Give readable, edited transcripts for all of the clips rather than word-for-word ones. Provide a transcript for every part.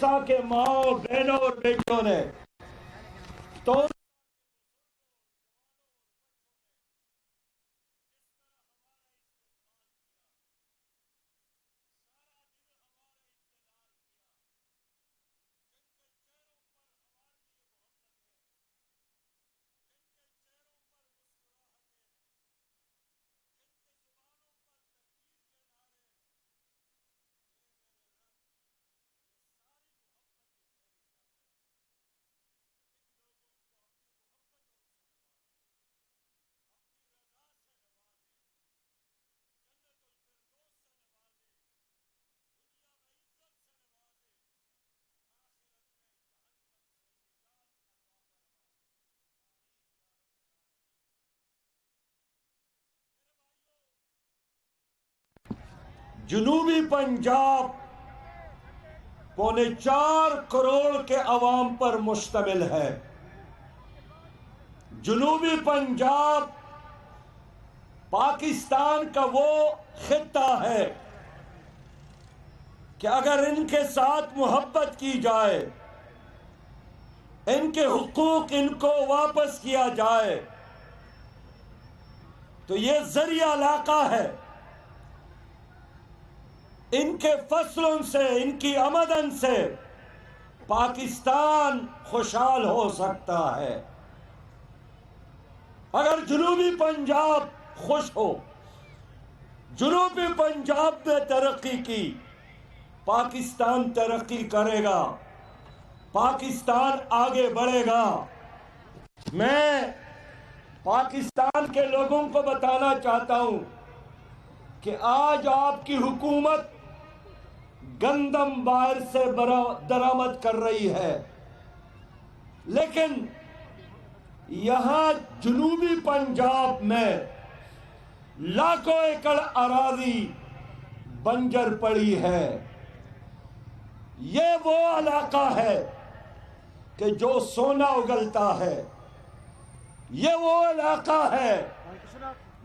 سا کے ماں بہنوں اور بیٹوں نے تو جنوبی پنجاب 4.25 کروڑ کے عوام پر مشتمل ہے۔ جنوبی پنجاب پاکستان کا وہ خطہ ہے کہ اگر ان کے ساتھ محبت کی جائے، ان کے حقوق ان کو واپس کیا جائے تو یہ ذریعہ علاقہ ہے، ان کے فصلوں سے، ان کی آمدن سے پاکستان خوشحال ہو سکتا ہے۔ اگر جنوبی پنجاب خوش ہو، جنوبی پنجاب نے ترقی کی، پاکستان ترقی کرے گا، پاکستان آگے بڑھے گا۔ میں پاکستان کے لوگوں کو بتانا چاہتا ہوں کہ آج آپ کی حکومت گندم باہر سے درآمد کر رہی ہے، لیکن یہاں جنوبی پنجاب میں لاکھوں ایکڑ اراضی بنجر پڑی ہے۔ یہ وہ علاقہ ہے کہ جو سونا اگلتا ہے، یہ وہ علاقہ ہے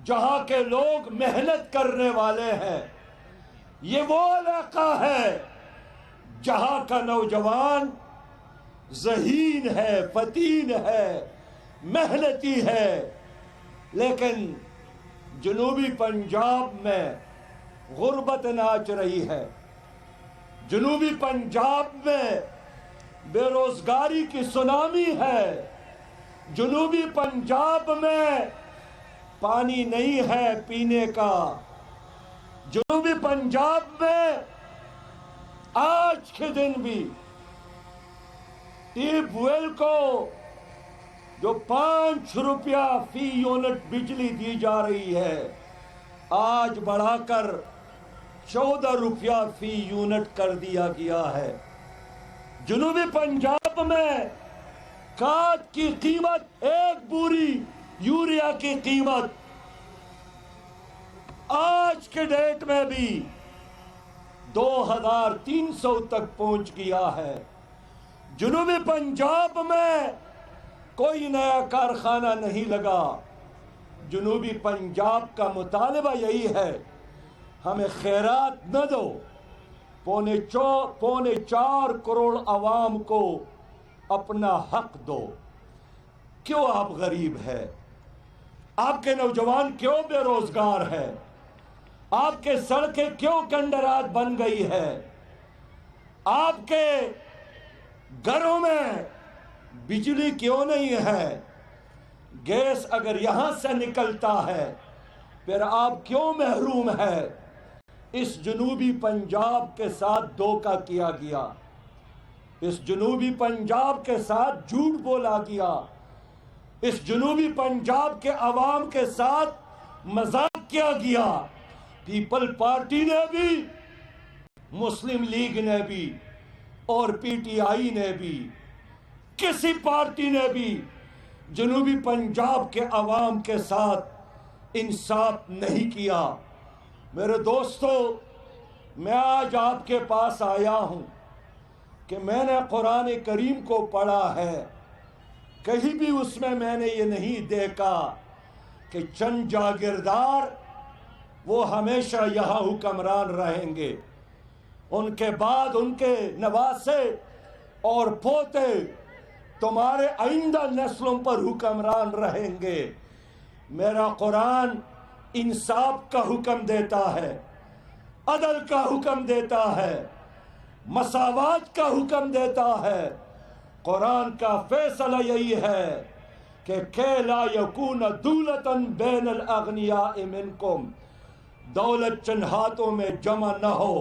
جہاں کے لوگ محنت کرنے والے ہیں، یہ وہ علاقہ ہے جہاں کا نوجوان ذہین ہے، فتین ہے، محنتی ہے۔ لیکن جنوبی پنجاب میں غربت ناچ رہی ہے، جنوبی پنجاب میں بے روزگاری کی سونامی ہے، جنوبی پنجاب میں پانی نہیں ہے پینے کا، جنوبی پنجاب میں آج کے دن بھی ٹیوب ویل کو جو 5 روپیہ فی یونٹ بجلی دی جا رہی ہے، آج بڑھا کر 14 روپیہ فی یونٹ کر دیا گیا ہے۔ جنوبی پنجاب میں کھاد کی قیمت، 1 بوری یوریا کی قیمت آج کے ڈیٹ میں بھی 2300 تک پہنچ گیا ہے۔ جنوبی پنجاب میں کوئی نیا کارخانہ نہیں لگا۔ جنوبی پنجاب کا مطالبہ یہی ہے، ہمیں خیرات نہ دو، 4.25 کروڑ عوام کو اپنا حق دو۔ کیوں آپ غریب ہے؟ آپ کے نوجوان کیوں بے روزگار ہے؟ آپ کے سڑکیں کیوں کنڈرات بن گئی ہے؟ آپ کے گھروں میں بجلی کیوں نہیں ہے؟ گیس اگر یہاں سے نکلتا ہے پھر آپ کیوں محروم ہے؟ اس جنوبی پنجاب کے ساتھ دھوکہ کیا گیا، اس جنوبی پنجاب کے ساتھ جھوٹ بولا گیا، اس جنوبی پنجاب کے عوام کے ساتھ مذاق کیا گیا۔ پیپل پارٹی نے بھی، مسلم لیگ نے بھی اور پی ٹی آئی نے بھی، کسی پارٹی نے بھی جنوبی پنجاب کے عوام کے ساتھ انصاف نہیں کیا۔ میرے دوستو، میں آج آپ کے پاس آیا ہوں کہ میں نے قرآن کریم کو پڑھا ہے، کہیں بھی اس میں نے یہ نہیں دیکھا کہ چند جاگیردار وہ ہمیشہ یہاں حکمران رہیں گے۔ ان کے بعد ان کے نواسے اور پوتے تمہارے آئندہ نسلوں پر حکمران رہیں گے۔ میرا قرآن انصاف کا حکم دیتا ہے، عدل کا حکم دیتا ہے، مساوات کا حکم دیتا ہے۔ قرآن کا فیصلہ یہی ہے کہ لا یکون دولتاً بین الاغنیاء منکم، دولت چند ہاتھوں میں جمع نہ ہو۔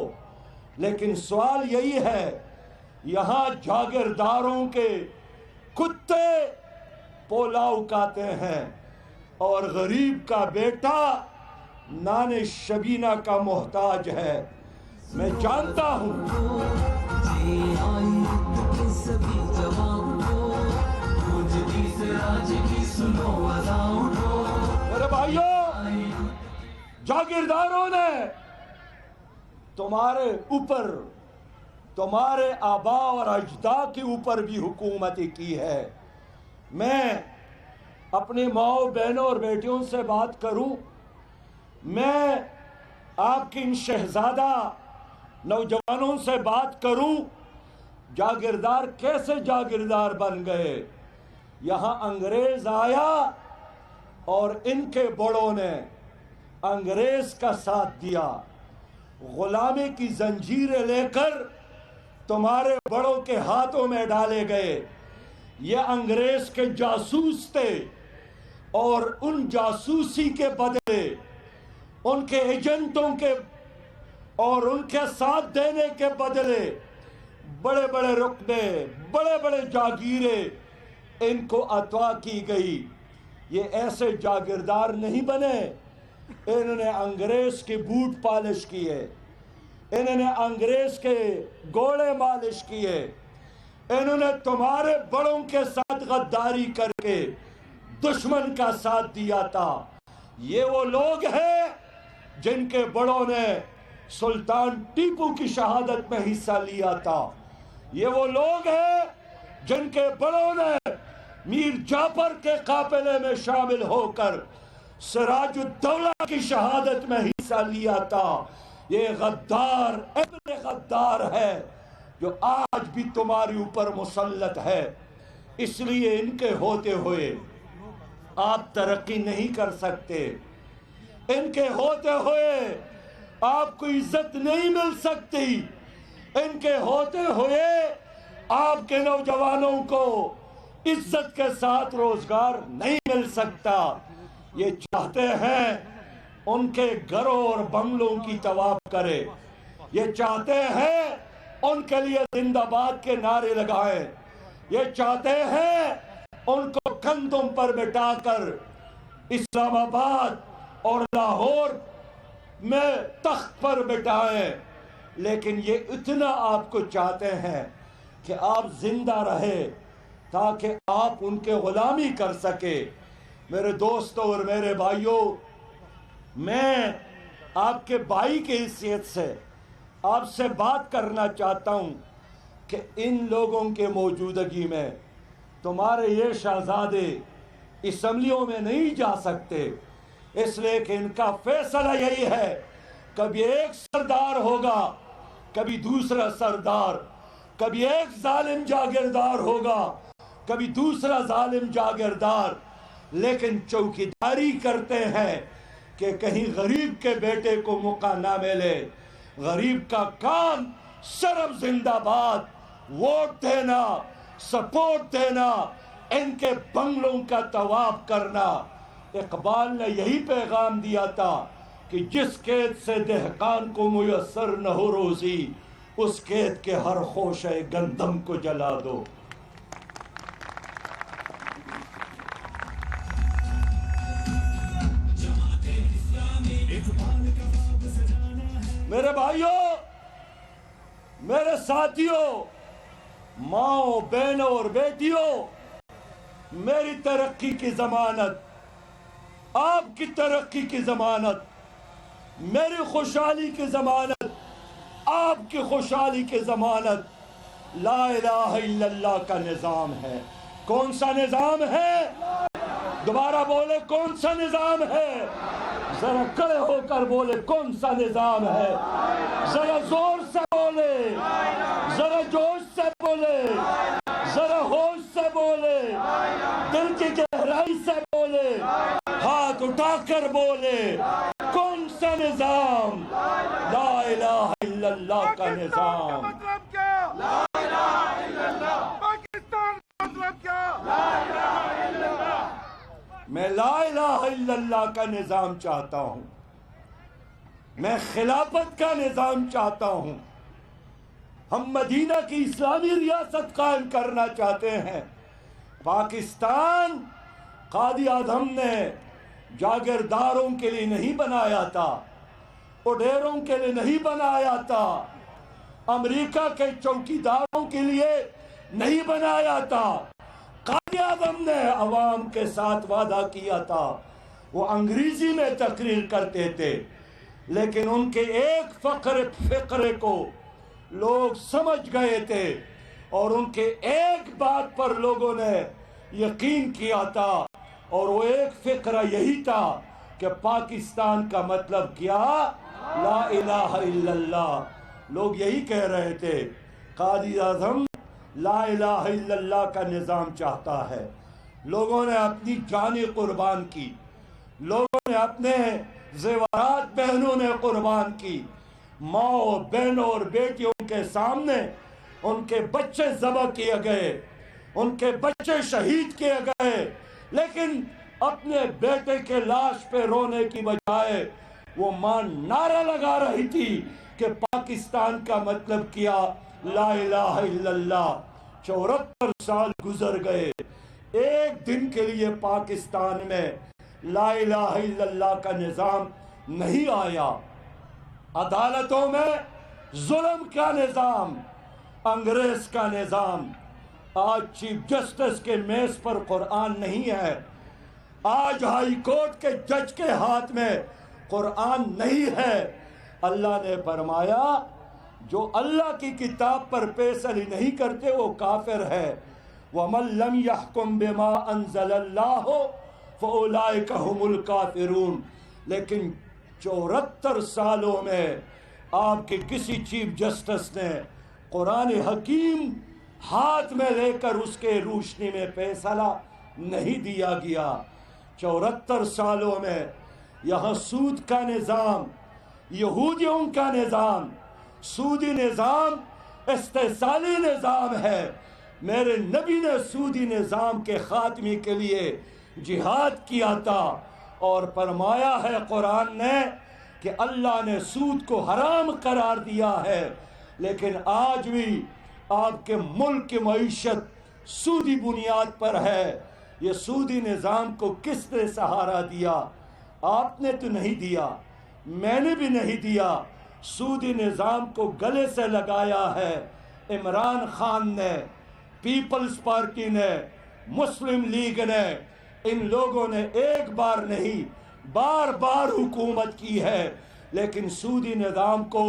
لیکن سوال یہی ہے، یہاں جاگیرداروں کے کتے پولاؤ کھاتے ہیں اور غریب کا بیٹا نان شبینہ کا محتاج ہے۔ میں جانتا ہوں میرے بھائیوں، جاگیرداروں نے تمہارے اوپر، تمہارے آباء اور اجداد کے اوپر بھی حکومت کی ہے۔ میں اپنی ماؤں، بہنوں اور بیٹیوں سے بات کروں، میں آپ کی ان شہزادہ نوجوانوں سے بات کروں، جاگیردار کیسے جاگیردار بن گئے؟ یہاں انگریز آیا اور ان کے بڑوں نے انگریز کا ساتھ دیا، غلامی کی زنجیریں لے کر تمہارے بڑوں کے ہاتھوں میں ڈالے گئے۔ یہ انگریز کے جاسوس تھے اور ان جاسوسی کے بدلے، ان کے ایجنٹوں کے اور ان کے ساتھ دینے کے بدلے بڑے بڑے رقبے، بڑے بڑے جاگیریں ان کو عطا کی گئی۔ یہ ایسے جاگیردار نہیں بنے، انہوں نے انگریز کے بوٹ پالش کیے، انہوں نے انگریز کے گھوڑے مالش کیے، انہوں نے تمہارے بڑوں کے ساتھ غداری کر کے دشمن کا ساتھ دیا تھا۔ یہ وہ لوگ ہیں جن کے بڑوں نے سلطان ٹیپو کی شہادت میں حصہ لیا تھا۔ یہ وہ لوگ ہیں جن کے بڑوں نے میر جعفر کے قافلے میں شامل ہو کر سراج الدولہ کی شہادت میں حصہ لیا تھا۔ یہ غدار ابن غدار ہے جو آج بھی تمہارے اوپر مسلط ہے۔ اس لیے ان کے ہوتے ہوئے آپ ترقی نہیں کر سکتے، ان کے ہوتے ہوئے آپ کو عزت نہیں مل سکتی، ان کے ہوتے ہوئے آپ کے نوجوانوں کو عزت کے ساتھ روزگار نہیں مل سکتا۔ یہ چاہتے ہیں ان کے گھروں اور بنگلوں کی طواف کرے، یہ چاہتے ہیں ان کے لیے زندہ باد کے نعرے لگائیں، یہ چاہتے ہیں ان کو کندھوں پر بٹھا کر اسلام آباد اور لاہور میں تخت پر بٹھائیں۔ لیکن یہ اتنا آپ کو چاہتے ہیں کہ آپ زندہ رہے تاکہ آپ ان کے غلامی کر سکے۔ میرے دوستوں اور میرے بھائیوں، میں آپ کے بھائی کی حیثیت سے آپ سے بات کرنا چاہتا ہوں کہ ان لوگوں کے موجودگی میں تمہارے یہ شہزادے اسمبلیوں میں نہیں جا سکتے، اس لیے کہ ان کا فیصلہ یہی ہے، کبھی ایک سردار ہوگا، کبھی دوسرا سردار، کبھی ایک ظالم جاگیردار ہوگا، کبھی دوسرا ظالم جاگیردار، لیکن چوکیداری کرتے ہیں کہ کہیں غریب کے بیٹے کو موقع نہ ملے۔ غریب کا کام صرف زندہ باد، ووٹ دینا، سپورٹ دینا، ان کے بنگلوں کا طواف کرنا۔ اقبال نے یہی پیغام دیا تھا کہ جس قید سے دہقان کو میسر نہ ہو روزی، اس قید کے ہر خوشے گندم کو جلا دو۔ میرے بھائیوں، میرے ساتھیوں، ماؤں، بہنوں اور بیٹیوں، میری ترقی کی ضمانت، آپ کی ترقی کی ضمانت، میری خوشحالی کی ضمانت، آپ کی خوشحالی کی ضمانت لا الہ الا اللہ کا نظام ہے۔ کون سا نظام ہے؟ دوبارہ بولے، کون سا نظام ہے؟ ذرا کھڑے ہو کر بولے کون سا نظام ہے؟ ذرا زور سے بولے، ذرا جوش سے بولے، ذرا ہوش سے بولے، دل کی گہرائی سے بولے، ہاتھ اٹھا کر بولے کون سا نظام؟ لا الہ الا اللہ کا نظام۔ مطلب کیا؟ لا الہ الا اللہ۔ پاکستان کا مطلب کیا؟ لا الہ الا اللہ۔ میں لا الہ الا اللہ کا نظام چاہتا ہوں، میں خلافت کا نظام چاہتا ہوں، ہم مدینہ کی اسلامی ریاست قائم کرنا چاہتے ہیں۔ پاکستان قائد اعظم نے جاگیرداروں کے لیے نہیں بنایا تھا، اڈیروں کے لیے نہیں بنایا تھا، امریکہ کے چوکیداروں کے لیے نہیں بنایا تھا۔ قائد اعظم نے عوام کے ساتھ وعدہ کیا تھا، وہ انگریزی میں تقریر کرتے تھے، لیکن ان کے ایک فقرے کو لوگ سمجھ گئے تھے، اور ان کے ایک بات پر لوگوں نے یقین کیا تھا، اور وہ ایک فقرہ یہی تھا کہ پاکستان کا مطلب کیا؟ لا الہ الا اللہ۔ لوگ یہی کہہ رہے تھے قائد اعظم لا الہ الا اللہ کا نظام چاہتا ہے۔ لوگوں نے اپنی جانیں قربان کی، لوگوں نے اپنے زیورات بہنوں نے قربان کی، ماں بہنوں اور بیٹیوں کے سامنے ان کے بچے ذبح کیے گئے، ان کے بچے شہید کیے گئے، لیکن اپنے بیٹے کے لاش پہ رونے کی بجائے وہ ماں نعرہ لگا رہی تھی کہ پاکستان کا مطلب کیا؟ لا الہ الا اللہ۔ 74 سال گزر گئے، ایک دن کے لیے پاکستان میں لا الہ الا اللہ کا نظام نہیں آیا۔ عدالتوں میں ظلم کا نظام، انگریز کا نظام۔ آج چیف جسٹس کے میز پر قرآن نہیں ہے، آج ہائی کورٹ کے جج کے ہاتھ میں قرآن نہیں ہے۔ اللہ نے فرمایا جو اللہ کی کتاب پر فیصلہ نہیں کرتے وہ کافر ہے۔ وَمَن لَّمْ يَحْكُم بِمَا أَنزَلَ اللَّهُ فَأُولَٰئِكَ هُمُ الْكَافِرُونَ۔ لیکن 74 سالوں میں آپ کے کسی چیف جسٹس نے قرآن حکیم ہاتھ میں لے کر اس کے روشنی میں فیصلہ نہیں دیا گیا۔ 74 سالوں میں یہاں سود کا نظام، یہودیوں کا نظام، سودی نظام استحصالی نظام ہے۔ میرے نبی نے سودی نظام کے خاتمے کے لیے جہاد کیا تھا، اور فرمایا ہے قرآن نے کہ اللہ نے سود کو حرام قرار دیا ہے، لیکن آج بھی آپ کے ملک کی معیشت سودی بنیاد پر ہے۔ یہ سودی نظام کو کس نے سہارا دیا؟ آپ نے تو نہیں دیا، میں نے بھی نہیں دیا۔ سودی نظام کو گلے سے لگایا ہے عمران خان نے، پیپلز پارٹی نے، مسلم لیگ نے۔ ان لوگوں نے ایک بار نہیں بار بار حکومت کی ہے، لیکن سودی نظام کو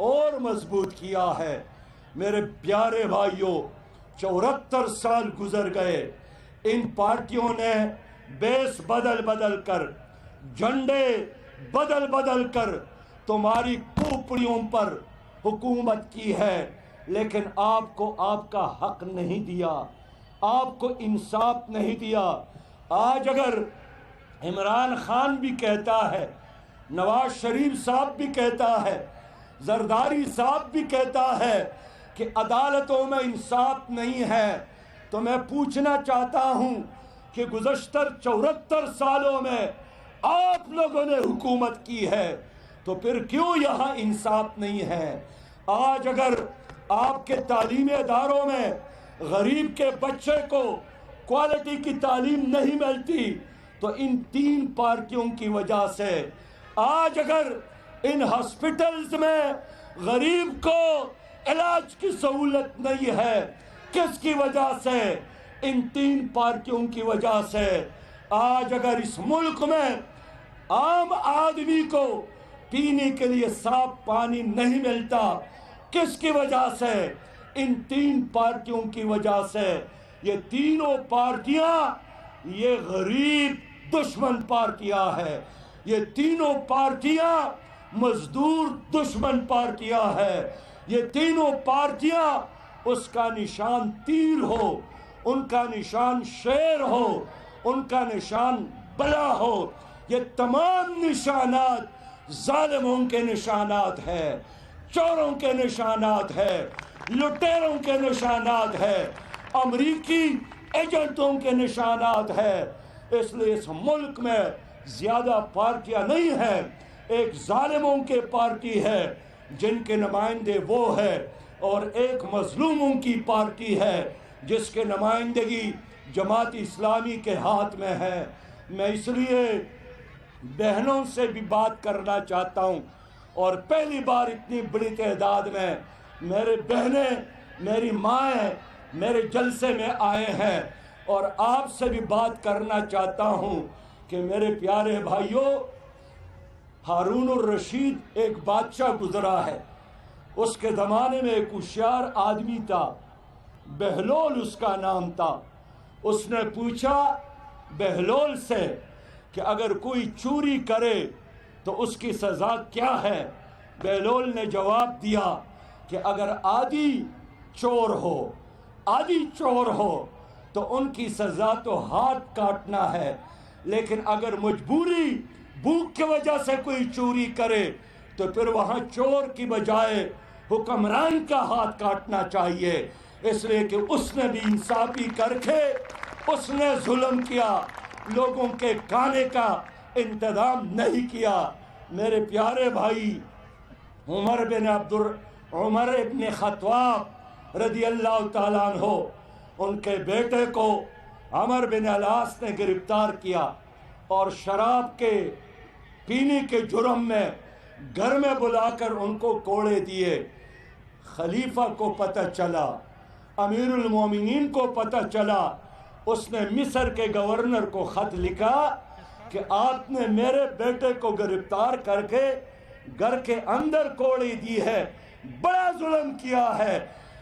اور مضبوط کیا ہے۔ میرے پیارے بھائیوں، 74 سال گزر گئے، ان پارٹیوں نے بیس بدل بدل کر، جھنڈے بدل بدل کر تمہاری کھوپڑیوں پر حکومت کی ہے، لیکن آپ کو آپ کا حق نہیں دیا، آپ کو انصاف نہیں دیا۔ آج اگر عمران خان بھی کہتا ہے، نواز شریف صاحب بھی کہتا ہے، زرداری صاحب بھی کہتا ہے کہ عدالتوں میں انصاف نہیں ہے، تو میں پوچھنا چاہتا ہوں کہ گزشتہ 74 سالوں میں آپ لوگوں نے حکومت کی ہے، تو پھر کیوں یہاں انصاف نہیں ہے؟ آج اگر آپ کے تعلیمی اداروں میں غریب کے بچے کو کوالٹی کی تعلیم نہیں ملتی تو ان 3 پارٹیوں کی وجہ سے۔ آج اگر ان ہاسپٹلز میں غریب کو علاج کی سہولت نہیں ہے، کس کی وجہ سے؟ ان 3 پارٹیوں کی وجہ سے۔ آج اگر اس ملک میں عام آدمی کو پینے کے لیے صاف پانی نہیں ملتا، کس کی وجہ سے؟ ان 3 پارٹیوں کی وجہ سے۔ یہ تینوں پارٹیاں یہ غریب دشمن پارٹیاں ہیں۔ یہ تینوں پارٹیاں مزدور دشمن پارٹیاں ہیں. یہ تینوں پارٹیاں اس کا نشان تیر ہو، ان کا نشان شیر ہو، ان کا نشان بلا ہو. یہ تمام نشانات ظالموں کے نشانات ہیں، چوروں کے نشانات ہیں، لٹیروں کے نشانات ہیں، امریکی ایجنٹوں کے نشانات ہیں. اس لیے اس ملک میں زیادہ پارٹیاں نہیں ہیں، ایک ظالموں کے پارٹی ہے جن کے نمائندے وہ ہے، اور ایک مظلوموں کی پارٹی ہے جس کے نمائندگی جماعت اسلامی کے ہاتھ میں ہے. میں اس لیے بہنوں سے بھی بات کرنا چاہتا ہوں، اور پہلی بار اتنی بڑی تعداد میں میرے بہنیں، میری مائیں میرے جلسے میں آئے ہیں، اور آپ سے بھی بات کرنا چاہتا ہوں کہ میرے پیارے بھائیوں، ہارون الرشید ایک بادشاہ گزرا ہے. اس کے زمانے میں ایک ہوشیار آدمی تھا، بہلول اس کا نام تھا. اس نے پوچھا بہلول سے کہ اگر کوئی چوری کرے تو اس کی سزا کیا ہے؟ بہلول نے جواب دیا کہ اگر عادی چور ہو تو ان کی سزا تو ہاتھ کاٹنا ہے، لیکن اگر مجبوری بھوک کی وجہ سے کوئی چوری کرے تو پھر وہاں چور کی بجائے حکمران کا ہاتھ کاٹنا چاہیے. اس لیے کہ اس نے بھی انصافی کر کے اس نے ظلم کیا، لوگوں کے کھانے کا انتظام نہیں کیا. میرے پیارے بھائی، عمر ابن خطاب رضی اللہ تعالیٰ عنہ، ان کے بیٹے کو عمر بن العاص نے گرفتار کیا اور شراب کے پینے کے جرم میں گھر میں بلا کر ان کو کوڑے دیے. خلیفہ کو پتہ چلا، امیر المومنین کو پتہ چلا. اس نے مصر کے گورنر کو خط لکھا کہ آپ نے میرے بیٹے کو گرفتار کر کے گھر کے اندر کوڑی دی ہے، بڑا ظلم کیا ہے.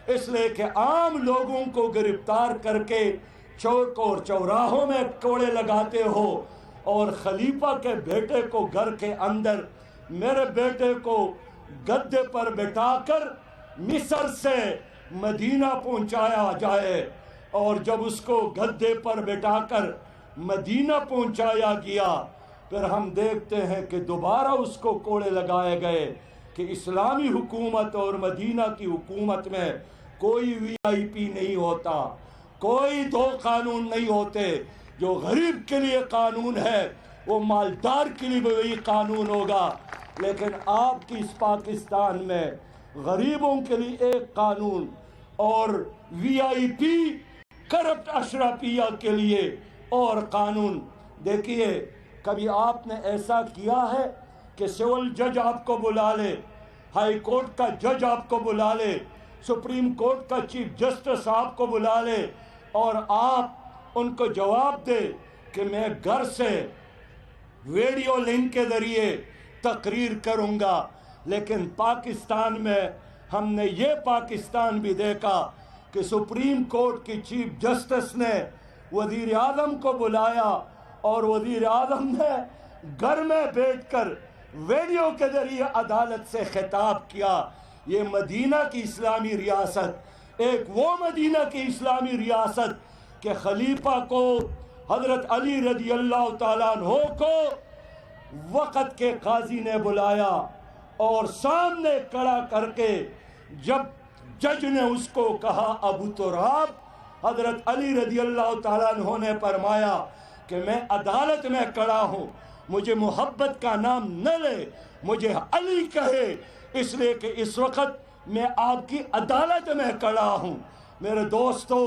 اس لیے کہ عام لوگوں کو گرفتار کر کے چوک اور چوراہوں میں کوڑے لگاتے ہو، اور خلیفہ کے بیٹے کو گھر کے اندر، میرے بیٹے کو گدے پر بٹھا کر مصر سے مدینہ پہنچایا جائے. اور جب اس کو گدے پر بٹھا کر مدینہ پہنچایا گیا، پھر ہم دیکھتے ہیں کہ دوبارہ اس کو کوڑے لگائے گئے کہ اسلامی حکومت اور مدینہ کی حکومت میں کوئی وی آئی پی نہیں ہوتا، کوئی دو قانون نہیں ہوتے. جو غریب کے لیے قانون ہے وہ مالدار کے لیے بھی وہی قانون ہوگا. لیکن آپ کی اس پاکستان میں غریبوں کے لیے ایک قانون اور وی آئی پی کرپٹ اشرافیہ کے لیے اور قانون. دیکھیے، کبھی آپ نے ایسا کیا ہے کہ سول جج آپ کو بلا لے، ہائی کورٹ کا جج آپ کو بلا لے، سپریم کورٹ کا چیف جسٹس آپ کو بلا لے، اور آپ ان کو جواب دے کہ میں گھر سے ویڈیو لنک کے ذریعے تقریر کروں گا؟ لیکن پاکستان میں ہم نے یہ پاکستان بھی دیکھا کہ سپریم کورٹ کی چیف جسٹس نے وزیر اعظم کو بلایا اور وزیر اعظم نے گھر میں بیٹھ کر ویڈیو کے ذریعے عدالت سے خطاب کیا. یہ مدینہ کی اسلامی ریاست، ایک وہ مدینہ کی اسلامی ریاست کہ خلیفہ کو، حضرت علی رضی اللہ تعالیٰ عنہ کو وقت کے قاضی نے بلایا اور سامنے کھڑا کر کے جب جج نے اس کو کہا ابو تراب، حضرت علی رضی اللہ تعالیٰ عنہ نے فرمایا کہ میں عدالت میں کھڑا ہوں، مجھے محبت کا نام نہ لے، مجھے علی کہے، اس لیے کہ اس وقت میں آپ کی عدالت میں کھڑا ہوں. میرے دوستو،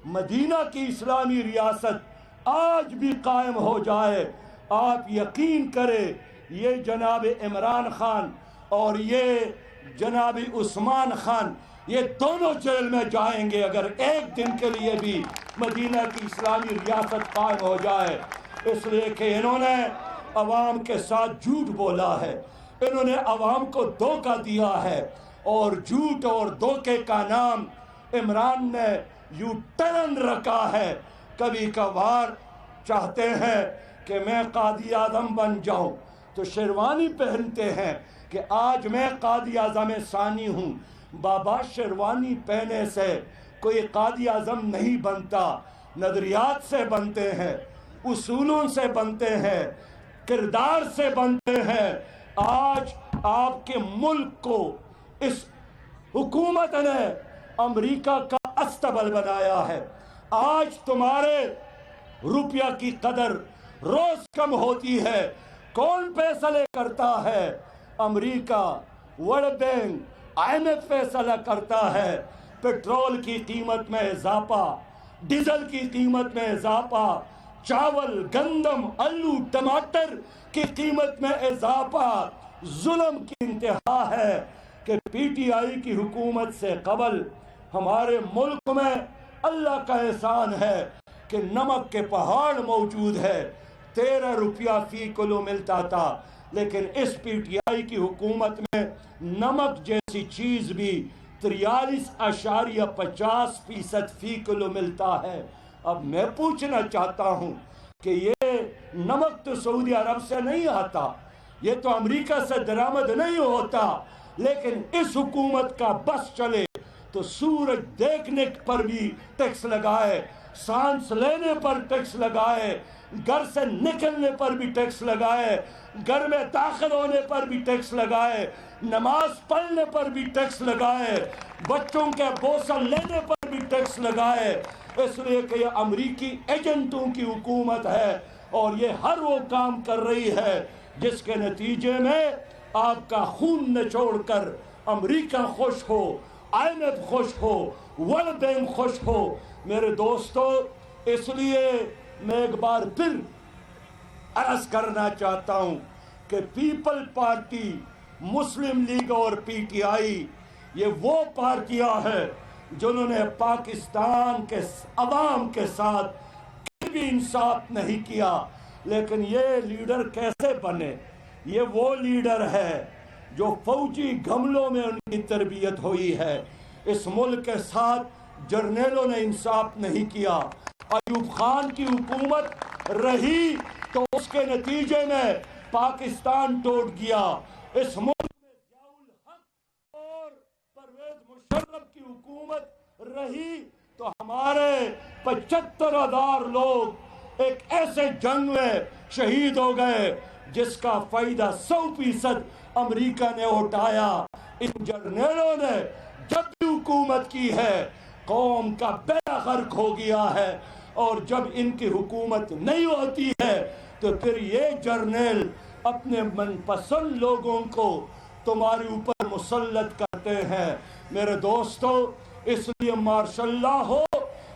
مدینہ کی اسلامی ریاست آج بھی قائم ہو جائے، آپ یقین کریں یہ جناب عمران خان اور یہ جناب عثمان خان، یہ دونوں جیل میں جائیں گے اگر ایک دن کے لیے بھی مدینہ کی اسلامی ریاست قائم ہو جائے. اس لیے کہ انہوں نے عوام کے ساتھ جھوٹ بولا ہے، انہوں نے عوام کو دھوکہ دیا ہے، اور جھوٹ اور دھوکے کا نام عمران نے یو ٹرن رکھا ہے. کبھی کبھار چاہتے ہیں کہ میں قاضی اعظم بن جاؤں، تو شیروانی پہنتے ہیں کہ آج میں قائد اعظم ثانی ہوں. بابا شیروانی پہنے سے کوئی قائد اعظم نہیں بنتا، نظریات سے بنتے ہیں، اصولوں سے بنتے ہیں، کردار سے بنتے ہیں. آج آپ کے ملک کو اس حکومت نے امریکہ کا استبل بنایا ہے. آج تمہارے روپیہ کی قدر روز کم ہوتی ہے. کون فیصلے کرتا ہے؟ امریکہ، ورلڈ بینک، IMF فیصلہ کرتا ہے. پیٹرول کی قیمت میں اضافہ، ڈیزل کی قیمت میں اضافہ، چاول، گندم، آلو، ٹماٹر کی قیمت میں اضافہ. ظلم کی انتہا ہے کہ PTI کی حکومت سے قبل ہمارے ملک میں اللہ کا احسان ہے کہ نمک کے پہاڑ موجود ہے. 13 روپیہ فی کلو ملتا تھا، لیکن اس PTI کی حکومت میں نمک جیسی چیز بھی 43.50% فی کلو ملتا ہے. اب میں پوچھنا چاہتا ہوں کہ یہ نمک تو سعودی عرب سے نہیں آتا، یہ تو امریکہ سے درآمد نہیں ہوتا، لیکن اس حکومت کا بس چلے تو سورج دیکھنے پر بھی ٹیکس لگائے، سانس لینے پر ٹیکس لگائے، گھر سے نکلنے پر بھی ٹیکس لگائے، گھر میں داخل ہونے پر بھی ٹیکس لگائے، نماز پڑھنے پر بھی ٹیکس لگائے، بچوں کے بوسل لینے پر بھی ٹیکس لگائے. اس لیے کہ یہ امریکی ایجنٹوں کی حکومت ہے اور یہ ہر وہ کام کر رہی ہے جس کے نتیجے میں آپ کا خون نچوڑ کر امریکہ خوش ہو، IMF خوش ہو، ورلڈ بینک خوش ہو. میرے دوستو، اس لیے میں ایک بار پھر عرض کرنا چاہتا ہوں کہ پیپل پارٹی، مسلم لیگ اور PTI یہ وہ پارٹیاں ہیں جنہوں نے پاکستان کے عوام کے ساتھ کبھی بھی انصاف نہیں کیا. لیکن یہ لیڈر کیسے بنے؟ یہ وہ لیڈر ہے جو فوجی گھملوں میں ان کی تربیت ہوئی ہے. اس ملک کے ساتھ جرنیلوں نے انصاف نہیں کیا. ایوب خان کی حکومت رہی تو اس کے نتیجے میں پاکستان ٹوٹ گیا. اس ملک میں ضیاء الحق اور پرویز مشرف کی حکومت رہی تو ہمارے 75,000 لوگ ایک ایسے جنگ میں شہید ہو گئے جس کا فائدہ 100% امریکہ نے اٹھایا. ان جرنیلوں نے جب بھی حکومت کی ہے قوم کا بیڑا غرق ہو گیا ہے، اور جب ان کی حکومت نہیں ہوتی ہے تو پھر یہ جرنیل اپنے من پسند لوگوں کو تمہارے اوپر مسلط کرتے ہیں. میرے دوستو، اس لیے ماشاء اللہ ہو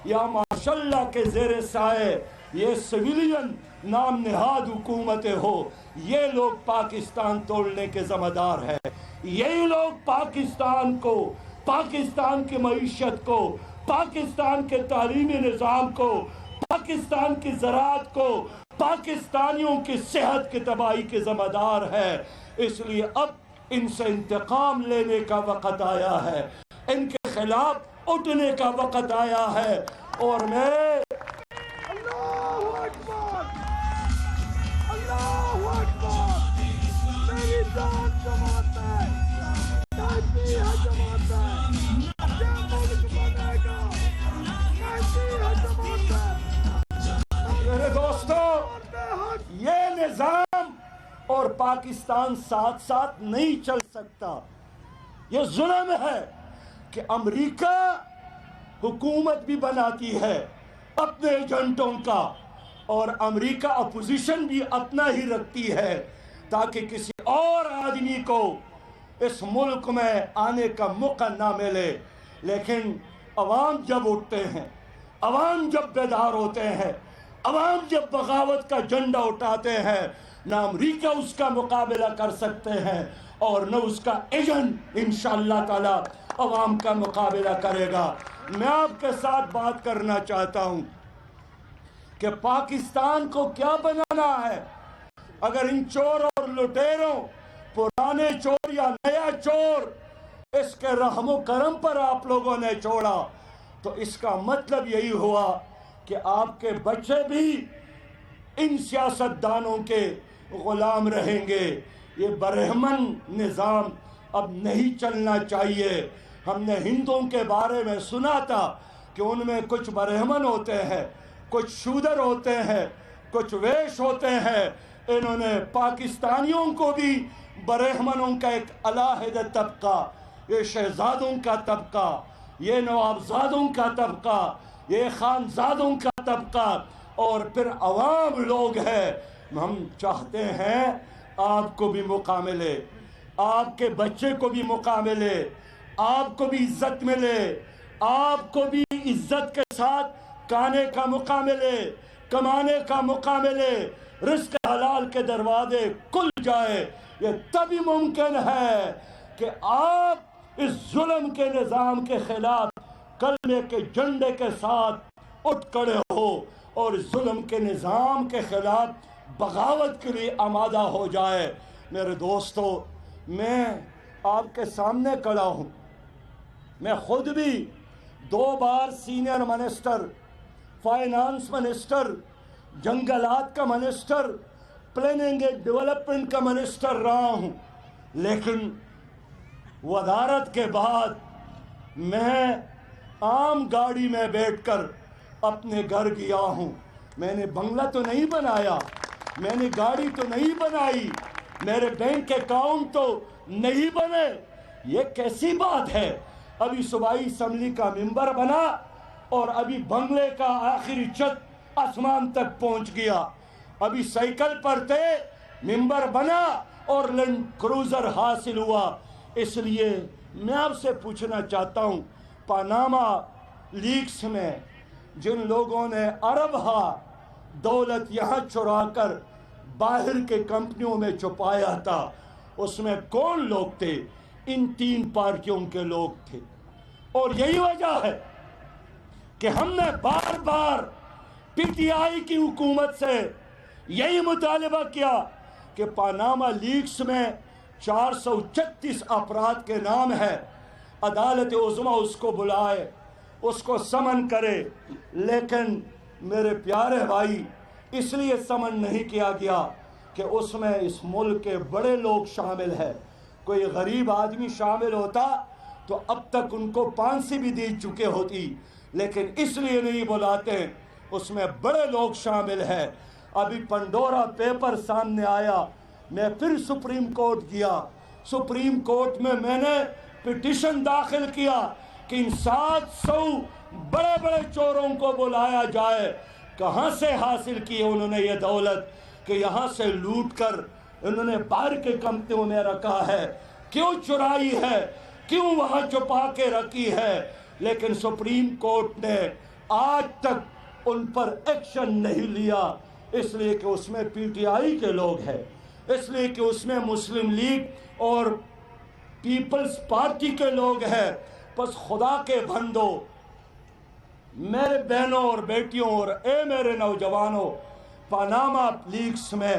یا ماشاء اللہ کے زیر سائے یہ سویلین نام نہاد حکومتیں ہو، یہ لوگ پاکستان توڑنے کے ذمہ دار ہیں. یہی لوگ پاکستان کو، پاکستان کی معیشت کو، پاکستان کے تعلیمی نظام کو، پاکستان کی زراعت کو، پاکستانیوں کی صحت کی تباہی کے ذمہ دار ہے. اس لیے اب ان سے انتقام لینے کا وقت آیا ہے، ان کے خلاف اٹھنے کا وقت آیا ہے. اور میں اللہ اکبر، اللہ اکبر، میری جان جماعت ہے، کیسی ہے جماعت ہے، کیا ملک بنے گا، کیسی ہے جماعت ہے. میرے دوستو، یہ نظام اور پاکستان ساتھ ساتھ نہیں چل سکتا. یہ ظلم ہے کہ امریکہ حکومت بھی بناتی ہے اپنے ایجنٹوں کا، اور امریکہ اپوزیشن بھی اپنا ہی رکھتی ہے تاکہ کسی اور آدمی کو اس ملک میں آنے کا موقع نہ ملے. لیکن عوام جب اٹھتے ہیں، عوام جب بیدار ہوتے ہیں، عوام جب بغاوت کا جھنڈا اٹھاتے ہیں، نہ امریکہ اس کا مقابلہ کر سکتے ہیں اور نہ اس کا ایجنٹ انشاءاللہ تعالی عوام کا مقابلہ کرے گا. میں آپ کے ساتھ بات کرنا چاہتا ہوں کہ پاکستان کو کیا بنانا ہے. اگر ان چور اور لٹیروں، پرانے چور یا نیا چور، اس کے رحم و کرم پر آپ لوگوں نے چھوڑا تو اس کا مطلب یہی ہوا کہ آپ کے بچے بھی ان سیاستدانوں کے غلام رہیں گے۔ یہ برہمن نظام اب نہیں چلنا چاہیے۔ ہم نے ہندوؤں کے بارے میں سنا تھا کہ ان میں کچھ برہمن ہوتے ہیں، کچھ شودر ہوتے ہیں، کچھ ویش ہوتے ہیں۔ انہوں نے پاکستانیوں کو بھی برہمنوں کا ایک علیحدہ طبقہ، یہ شہزادوں کا طبقہ، یہ نوابزادوں کا طبقہ، یہ خانزادوں کا طبقہ، اور پھر عوام لوگ ہیں۔ ہم چاہتے ہیں آپ کو بھی موقع ملے، آپ کے بچے کو بھی موقع ملے، آپ کو بھی عزت ملے، آپ کو بھی عزت کے ساتھ کھانے کا موقع ملے، کمانے کا موقع ملے، رزق حلال کے دروازے کھل جائے۔ یہ تبھی ممکن ہے کہ آپ اس ظلم کے نظام کے خلاف کلمے کے جھنڈے کے ساتھ اٹھ کھڑے ہو اور ظلم کے نظام کے خلاف بغاوت کے لیے آمادہ ہو جائے۔ میرے دوستو، میں آپ کے سامنے کھڑا ہوں، میں خود بھی 2 بار سینئر منسٹر، فائنانس منسٹر، جنگلات کا منسٹر، پلاننگ اینڈ ڈیولپمنٹ کا منسٹر رہا ہوں، لیکن وزارت کے بعد میں عام گاڑی میں بیٹھ کر اپنے گھر گیا ہوں۔ میں نے بنگلہ تو نہیں بنایا، میں نے گاڑی تو نہیں بنائی، میرے بینک اکاؤنٹ تو نہیں بنے۔ یہ کیسی بات ہے؟ ابھی صوبائی اسمبلی کا ممبر بنا اور ابھی بنگلے کا آخری چھت آسمان تک پہنچ گیا۔ ابھی سائیکل پر تھے، ممبر بنا اور لینڈ کروزر حاصل ہوا۔ اس لیے میں آپ سے پوچھنا چاہتا ہوں، پاناما لیکس میں جن لوگوں نے اربہ دولت یہاں چرا کر باہر کے کمپنیوں میں چھپایا تھا، اس میں کون لوگ تھے؟ ان 3 پارٹیوں کے لوگ تھے۔ اور یہی وجہ ہے کہ ہم نے بار بار پی ٹی آئی کی حکومت سے یہی مطالبہ کیا کہ پاناما لیکس میں 436 افراد کے نام ہے، عدالت عظمیٰ اس کو بلائے، اس کو سمن کرے۔ لیکن میرے پیارے بھائی، اس لیے سمن نہیں کیا گیا کہ اس میں اس ملک کے بڑے لوگ شامل ہیں۔ کوئی غریب آدمی شامل ہوتا تو اب تک ان کو پھانسی بھی دی چکے ہوتی، لیکن اس لیے نہیں بلاتے، اس میں بڑے لوگ شامل ہیں۔ ابھی پنڈورا پیپر سامنے آیا، میں پھر سپریم کورٹ گیا، سپریم کورٹ میں نے پٹیشن داخل کیا کہ ان 700 بڑے بڑے چوروں کو بلایا جائے۔ کہاں سے حاصل کی انہوں نے یہ دولت کہ یہاں سے لوٹ کر انہوں نے باہر کے کمپنیوں میں رکھا ہے؟ کیوں چرائی ہے؟ کیوں وہاں چھپا کے رکھی ہے؟ لیکن سپریم کورٹ نے آج تک ان پر ایکشن نہیں لیا، اس لیے کہ اس میں پی ٹی آئی کے لوگ ہیں، اس لیے کہ اس میں مسلم لیگ اور پیپلز پارٹی کے لوگ ہیں۔ بس خدا کے بندو، میرے بہنوں اور بیٹیوں اور اے میرے نوجوانوں، پاناما لیکس میں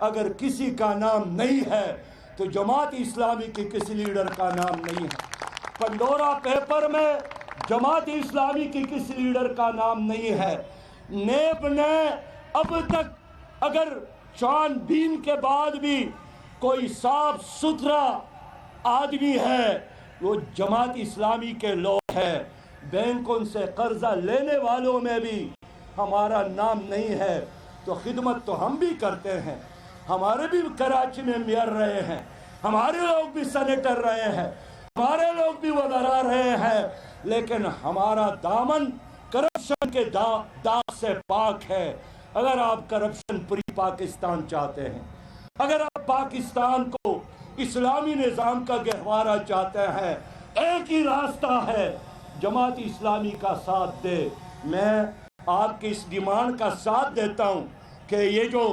اگر کسی کا نام نہیں ہے تو جماعت اسلامی کے کسی لیڈر کا نام نہیں ہے۔ پنڈورا پیپر میں جماعت اسلامی کی کسی لیڈر کا نام نہیں ہے۔ نیب نے اب تک اگر چھان بین کے بعد بھی کوئی صاف ستھرا آدمی ہے، وہ جماعت اسلامی کے لوگ ہیں۔ بینکوں سے قرضہ لینے والوں میں بھی ہمارا نام نہیں ہے۔ تو خدمت تو ہم بھی کرتے ہیں، ہمارے بھی کراچی میں میئر رہے ہیں، ہمارے لوگ بھی سینیٹر رہے ہیں، ہمارے لوگ بھی وزراء رہے ہیں، لیکن ہمارا دامن کرپشن کے داغ سے پاک ہے۔ اگر آپ کرپشن فری پاکستان چاہتے ہیں، اگر آپ پاکستان کو اسلامی نظام کا گہوارہ چاہتے ہیں، ایک ہی راستہ ہے، جماعت اسلامی کا ساتھ دے۔ میں آپ کی اس ڈیمانڈ کا ساتھ دیتا ہوں کہ یہ جو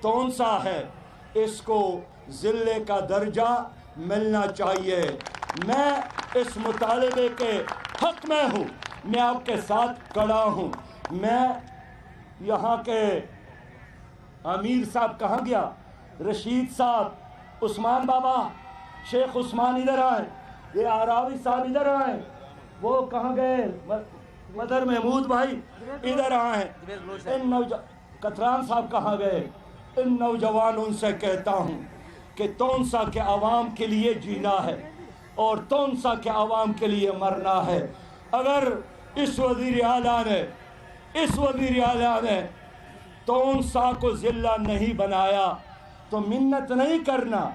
تونسا ہے اس کو ضلع کا درجہ ملنا چاہیے۔ میں اس مطالبے کے حق میں ہوں، میں آپ کے ساتھ کھڑا ہوں۔ میں یہاں کے امیر صاحب کہاں گیا؟ رشید صاحب، عثمان بابا، شیخ عثمان ادھر آئے، یہ آراوی صاحب ادھر آئے، وہ کہاں گئے؟ مدر محمود بھائی ادھر آئے، کتران صاحب کہاں گئے؟ ان نوجوانوں سے کہتا ہوں کہ تونسا کے عوام کے لیے جینا ہے اور تونسا کے عوام کے لیے مرنا ہے۔ اگر اس وزیر اعلیٰ نے تونسا کو ضلع نہیں بنایا تو منت نہیں کرنا،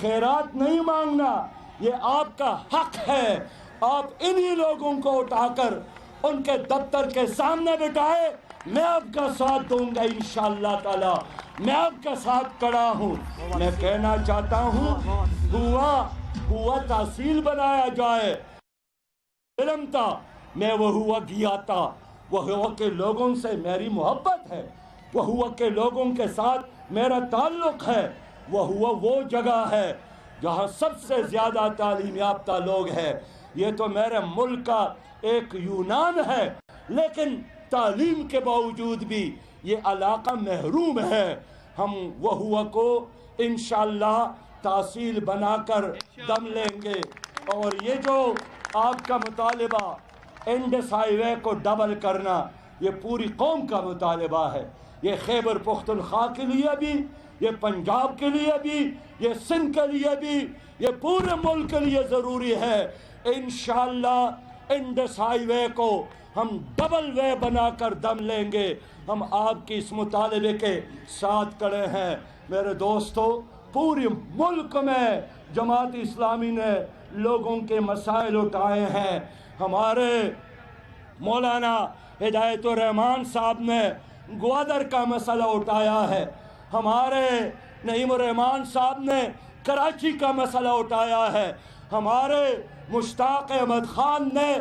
خیرات نہیں مانگنا، یہ آپ کا حق ہے۔ آپ انہی لوگوں کو اٹھا کر ان کے دفتر کے سامنے بٹھائے، میں آپ کا ساتھ دوں گا انشاءاللہ تعالی، میں آپ کا ساتھ کھڑا ہوں۔ میں کہنا چاہتا ہوں ہوا تحصیل بنایا جائے، علم تھا، میں وہ ہوا گیا تھا، وہ ہوا کے لوگوں سے میری محبت ہے، وہ ہوا کے لوگوں کے ساتھ میرا تعلق ہے، وہ ہوا وہ جگہ ہے جہاں سب سے زیادہ تعلیم یافتہ لوگ ہیں۔ یہ تو میرے ملک کا ایک یونان ہے، لیکن تعلیم کے باوجود بھی یہ علاقہ محروم ہے۔ ہم وہ ہوا کو انشاءاللہ تحصیل بنا کر دم لیں گے۔ اور یہ جو آپ کا مطالبہ انڈس ہائی وے کو ڈبل کرنا، یہ پوری قوم کا مطالبہ ہے۔ یہ خیبر پختونخوا کے لیے بھی، یہ پنجاب کے لیے بھی، یہ سندھ کے لیے بھی، یہ پورے ملک کے لیے ضروری ہے۔ انشاءاللہ انڈس ہائی وے کو ہم ڈبل وے بنا کر دم لیں گے۔ ہم آپ کی اس مطالبے کے ساتھ کھڑے ہیں۔ میرے دوستو، پوری ملک میں جماعت اسلامی نے لوگوں کے مسائل اٹھائے ہیں۔ ہمارے مولانا ہدایت الرحمان صاحب نے گوادر کا مسئلہ اٹھایا ہے، ہمارے نعیم الرحمان صاحب نے کراچی کا مسئلہ اٹھایا ہے، ہمارے مشتاق احمد خان نے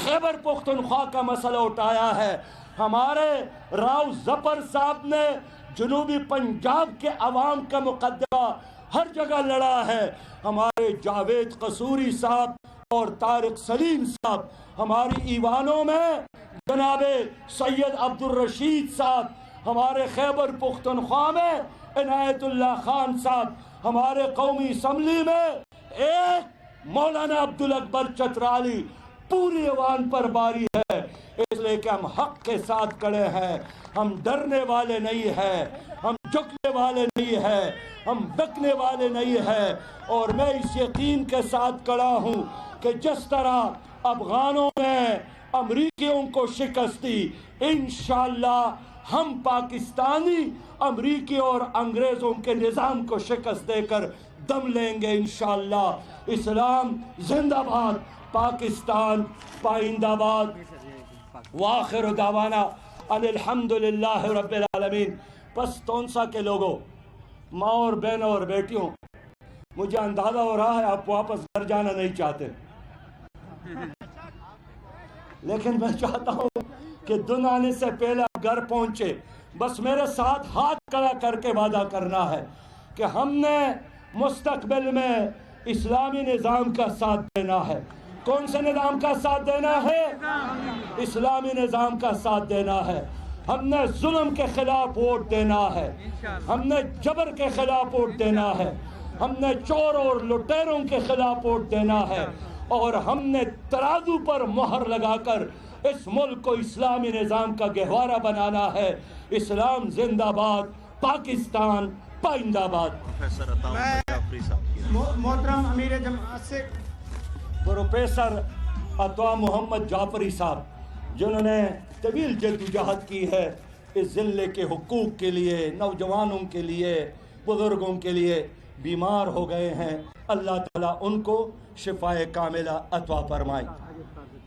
خیبر پختونخوا کا مسئلہ اٹھایا ہے، ہمارے راؤ ظفر صاحب نے جنوبی پنجاب کے عوام کا مقدمہ ہر جگہ لڑا ہے، ہمارے جاوید قصوری صاحب اور طارق سلیم صاحب، ہماری ایوانوں میں جناب سید عبدالرشید صاحب، ہمارے خیبر پختونخوا میں عنایت اللہ خان صاحب، ہمارے قومی اسمبلی میں ایک مولانا عبدالاکبر چترالی، پوری ایوان پر باری ہے، اس لیے کہ ہم حق کے ساتھ کھڑے ہیں، ہم ڈرنے والے نہیں ہیں، ہم جھکنے والے نہیں ہیں، ہم بکنے والے نہیں ہیں۔ اور میں اس یقین کے ساتھ کھڑا ہوں کہ جس طرح افغانوں نے امریکیوں کو شکست دی، انشاءاللہ ہم پاکستانی امریکی اور انگریزوں کے نظام کو شکست دے کر دم لیں گے انشاءاللہ۔ اسلام زندہ باد، پاکستان پائندہ باد۔ وآخر دعوانا ان الحمدللہ رب العالمین۔ پس تونسا کے لوگوں، ماں اور بہنوں اور بیٹیوں، مجھے اندازہ ہو رہا ہے آپ واپس گھر جانا نہیں چاہتے، لیکن میں چاہتا ہوں کہ دن آنے سے پہلے آپ گھر پہنچے۔ بس میرے ساتھ ہاتھ کھڑا کر کے وعدہ کرنا ہے کہ ہم نے مستقبل میں اسلامی نظام کا ساتھ دینا ہے۔ کون سے نظام کا ساتھ دینا ہے؟ اسلامی نظام کا ساتھ دینا ہے۔ ہم نے ظلم کے خلاف ووٹ دینا ہے، ہم نے جبر کے خلاف ووٹ دینا ہے، ہم نے چور اور لٹیروں کے خلاف ووٹ دینا ہے، اور ہم نے ترازو پر مہر لگا کر اس ملک کو اسلامی نظام کا گہوارہ بنانا ہے۔ اسلام زندہ باد، پاکستان پائندہ باد۔ محترم امیر جماعت سے پروفیسر عطا محمد جعفری صاحب، جنہوں نے طویل جدوجہد کی ہے اس ضلع کے حقوق کے لیے، نوجوانوں کے لیے، بزرگوں کے لیے، بیمار ہو گئے ہیں، اللہ تعالیٰ ان کو شفائے کاملہ عطا فرمائے۔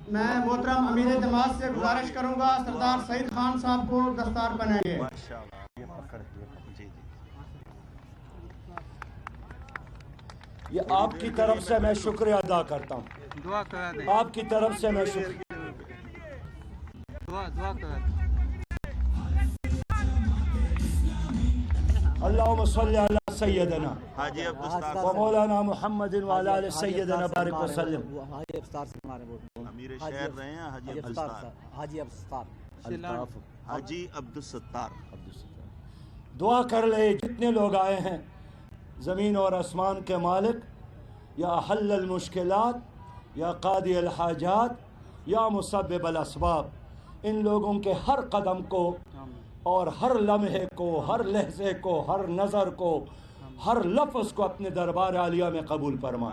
میں محترم امیر جماعت سے گزارش کروں گا سردار سعید خان صاحب کو دستار بنائیں گے۔ یہ آپ کی طرف سے میں شکریہ ادا کرتا ہوں، آپ کی طرف سے میں شکریہ۔ اللہم صلی علی سیدنا و مولانا محمد وعلی آل سیدنا بارک وسلم۔ امیر شہر رہے ہیں حاجی عبدالستار۔ دعا کر لے جتنے لوگ آئے ہیں، زمین اور آسمان کے مالک، یا حل المشکلات، یا قاضی الحاجات، یا مسبب الاسباب، ان لوگوں کے ہر قدم کو اور ہر لمحے کو، ہر لحظے کو، ہر نظر کو، ہر لفظ کو اپنے دربار عالیہ میں قبول فرما۔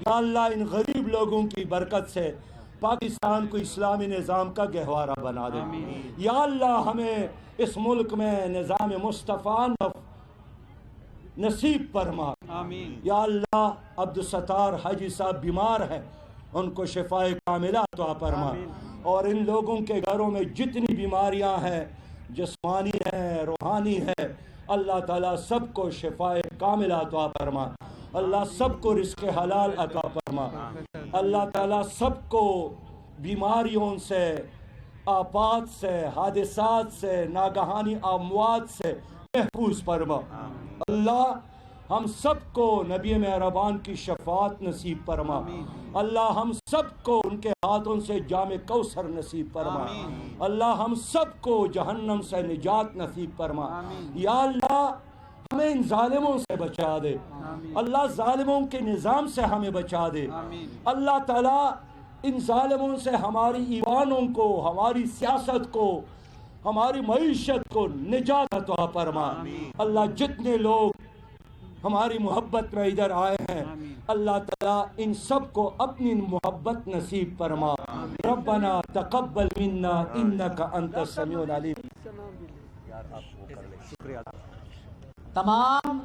یا اللہ ان غریب لوگوں کی برکت سے پاکستان کو اسلامی نظام کا گہوارہ بنا دے۔ یا اللہ ہمیں اس ملک میں نظام مصطفیٰ نصیب فرما۔ یا اللہ عبدالستار حاجی صاحب بیمار ہیں، ان کو شفاء کاملہ عطا فرما، اور ان لوگوں کے گھروں میں جتنی بیماریاں ہیں، جسمانی ہیں، روحانی ہیں، اللہ تعالیٰ سب کو شفاء کاملہ عطا فرما۔ اللہ سب کو رزق حلال عطا فرما۔ اللہ تعالیٰ سب کو بیماریوں سے، آفات سے، حادثات سے، ناگہانی اموات سے محفوظ فرما۔ اللہ ہم سب کو نبی مہربان کی شفاعت نصیب فرما۔ اللہ ہم سب کو ان کے ہاتھوں سے جام کوثر نصیب فرما۔ اللہ ہم سب کو جہنم سے نجات نصیب فرما۔ یا اللہ ہمیں ان ظالموں سے بچا دے۔ اللہ ظالموں کے نظام سے ہمیں بچا دے۔ اللہ تعالیٰ ان ظالموں سے ہماری ایوانوں کو، ہماری سیاست کو، ہماری معیشت کو نجات عطا فرما۔ اللہ جتنے لوگ ہماری محبت میں ادھر آئے ہیں، اللہ تعالیٰ ان سب کو اپنی محبت نصیب فرما۔ ربنا تقبل منا انک انت السمیع العلیم۔ تمام